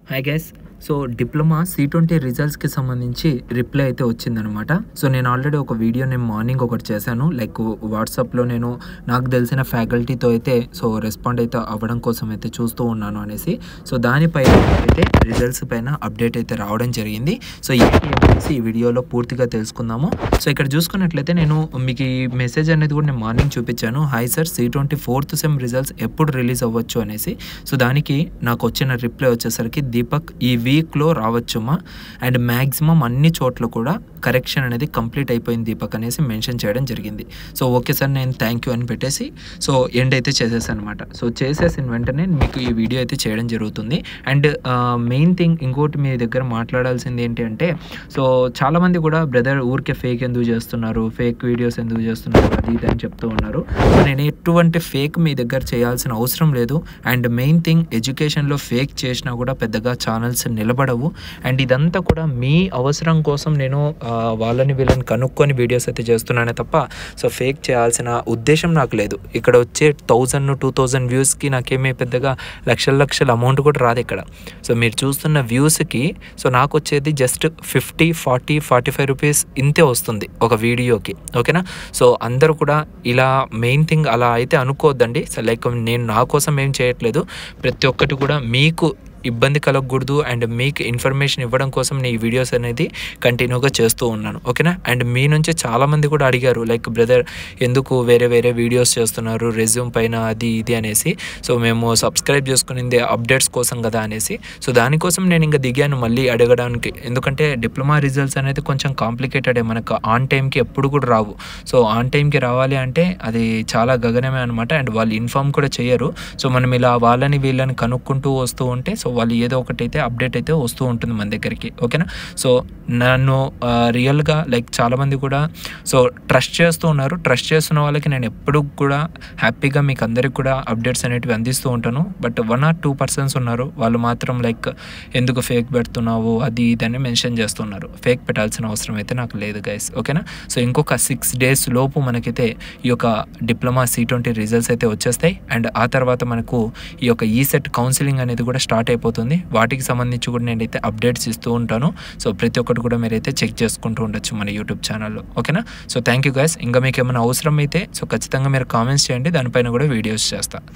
Hi guys. So diploma C20 రిజల్ట్స్కి సంబంధించి reply అయితే వచ్చిందనమాట. సో నేను ఆల్రెడీ ఒక వీడియో నేను మార్నింగ్ ఒకటి చేశాను, లైక్ వాట్సాప్లో నేను నాకు తెలిసిన ఫ్యాకల్టీతో అయితే రెస్పాండ్ అయితే అవ్వడం కోసం అయితే చూస్తూ ఉన్నాను అనేసి. సో దానిపైన అయితే రిజల్ట్స్ పైన అప్డేట్ అయితే రావడం జరిగింది. సో ఏంటి అనేసి ఈ వీడియోలో పూర్తిగా తెలుసుకుందాము. సో ఇక్కడ చూసుకున్నట్లయితే నేను మీకు ఈ మెసేజ్ అనేది కూడా నేను మార్నింగ్ చూపించాను. Hi sir, C20 4th sem results ఎప్పుడు రిలీజ్ అవ్వచ్చు అనేసి. సో దానికి నాకు వచ్చిన రిప్లై వచ్చేసరికి, దీపక్ ఈ వీక్లో రావచ్చుమా, అండ్ మ్యాక్సిమం అన్ని చోట్ల కూడా కరెక్షన్ అనేది కంప్లీట్ అయిపోయింది దీపక్ అనేసి మెన్షన్ చేయడం జరిగింది. సో ఓకే సార్, నేను థ్యాంక్ యూ అని పెట్టేసి ఎండ్ అయితే చేసేసాను అనమాట. సో చేసేసిన వెంటనే మీకు ఈ వీడియో అయితే చేయడం జరుగుతుంది. అండ్ మెయిన్ థింగ్ ఇంకోటి మీ దగ్గర మాట్లాడాల్సింది ఏంటి అంటే, సో చాలామంది కూడా బ్రదర్ ఊరికే ఫేక్ ఎందుకు చేస్తున్నారు, ఫేక్ వీడియోస్ ఎందుకు చేస్తున్నారు, అది ఇది అని చెప్తూ ఉన్నారు. సో నేను ఎటువంటి ఫేక్ మీ దగ్గర చేయాల్సిన అవసరం లేదు. అండ్ మెయిన్ థింగ్, ఎడ్యుకేషన్లో ఫేక్ చేసినా కూడా పెద్దగా ఛానల్స్ నిలబడవు. అండ్ ఇదంతా కూడా మీ అవసరం కోసం నేను వాళ్ళని వీళ్ళని కనుక్కొని వీడియోస్ అయితే చేస్తున్నానే తప్ప ఫేక్ చేయాల్సిన ఉద్దేశం నాకు లేదు. ఇక్కడ వచ్చే 1000-2000 వ్యూస్కి నాకేమీ పెద్దగా లక్షల అమౌంట్ కూడా రాదు ఇక్కడ. సో మీరు చూస్తున్న వ్యూస్కి నాకు వచ్చేది జస్ట్ 50, 40, 45 రూపీస్ ఇంతే వస్తుంది ఒక వీడియోకి, ఓకేనా. సో అందరూ కూడా ఇలా మెయిన్ థింగ్ అలా అయితే అనుకోవద్దండి. సో లైక్ నేను నా కోసం ఏం చేయట్లేదు, ప్రతి ఒక్కటి కూడా మీకు ఇబ్బంది కలగకూడదు అండ్ మీకు ఇన్ఫర్మేషన్ ఇవ్వడం కోసం నేను ఈ వీడియోస్ అనేది కంటిన్యూగా చేస్తూ ఉన్నాను, ఓకేనా. అండ్ మీ నుంచి చాలామంది కూడా అడిగారు, లైక్ బ్రదర్ ఎందుకు వేరే వీడియోస్ చేస్తున్నారు రెజ్యూమ్ పైన అది ఇది అనేసి. సో మేము సబ్స్క్రైబ్ చేసుకునింది అప్డేట్స్ కోసం కదా అనేసి. సో దానికోసం నేను ఇంకా దిగాను మళ్ళీ అడగడానికి. ఎందుకంటే డిప్లొమా రిజల్ట్స్ అనేది కొంచెం కాంప్లికేటెడే, మనకు ఆన్ టైంకి ఎప్పుడు కూడా రావు. సో ఆన్ టైంకి రావాలి అంటే అది చాలా గగనమే అనమాట. అండ్ వాళ్ళు ఇన్ఫార్మ్ కూడా చేయరు. సో మనం ఇలా వాళ్ళని వీళ్ళని కనుక్కుంటూ వస్తూ ఉంటే వాళ్ళు ఏదో ఒకటి అయితే అప్డేట్ అయితే వస్తూ ఉంటుంది మన దగ్గరికి, ఓకేనా. సో నన్ను రియల్గా లైక్ చాలామంది కూడా ట్రస్ట్ చేస్తూ ఉన్నారు. ట్రస్ట్ చేస్తున్న వాళ్ళకి నేను ఎప్పుడు కూడా హ్యాపీగా మీకు అందరికి కూడా అప్డేట్స్ అనేటివి అందిస్తూ ఉంటాను. బట్ 1 or 2 persons ఉన్నారు, వాళ్ళు మాత్రం లైక్ ఎందుకు ఫేక్ పెడుతున్నావు అది ఇదని మెన్షన్ చేస్తున్నారు. ఫేక్ పెట్టాల్సిన అవసరం అయితే నాకు లేదు గైస్, ఓకేనా. సో ఇంకొక 6 days లోపు మనకైతే ఈ యొక్క డిప్లొమా C20 రిజల్ట్స్ అయితే వచ్చేస్తాయి. అండ్ ఆ తర్వాత మనకు ఈ యొక్క ఈసెట్ కౌన్సిలింగ్ అనేది కూడా స్టార్ట్ అయిపోతుంది. వాటికి సంబంధించి కూడా నేనైతే అప్డేట్స్ ఇస్తూ ఉంటాను. సో ప్రతి ఒక్కటి కూడా మీరైతే చెక్ చేసుకుంటూ ఉండొచ్చు మన యూట్యూబ్ ఛానల్లో, ఓకేనా. So thank you guys. ఇంకా మీకు ఏమైనా అవసరం అయితే ఖచ్చితంగా మీరు కామెంట్స్ చేయండి, దానిపైన కూడా వీడియోస్ చేస్తాను.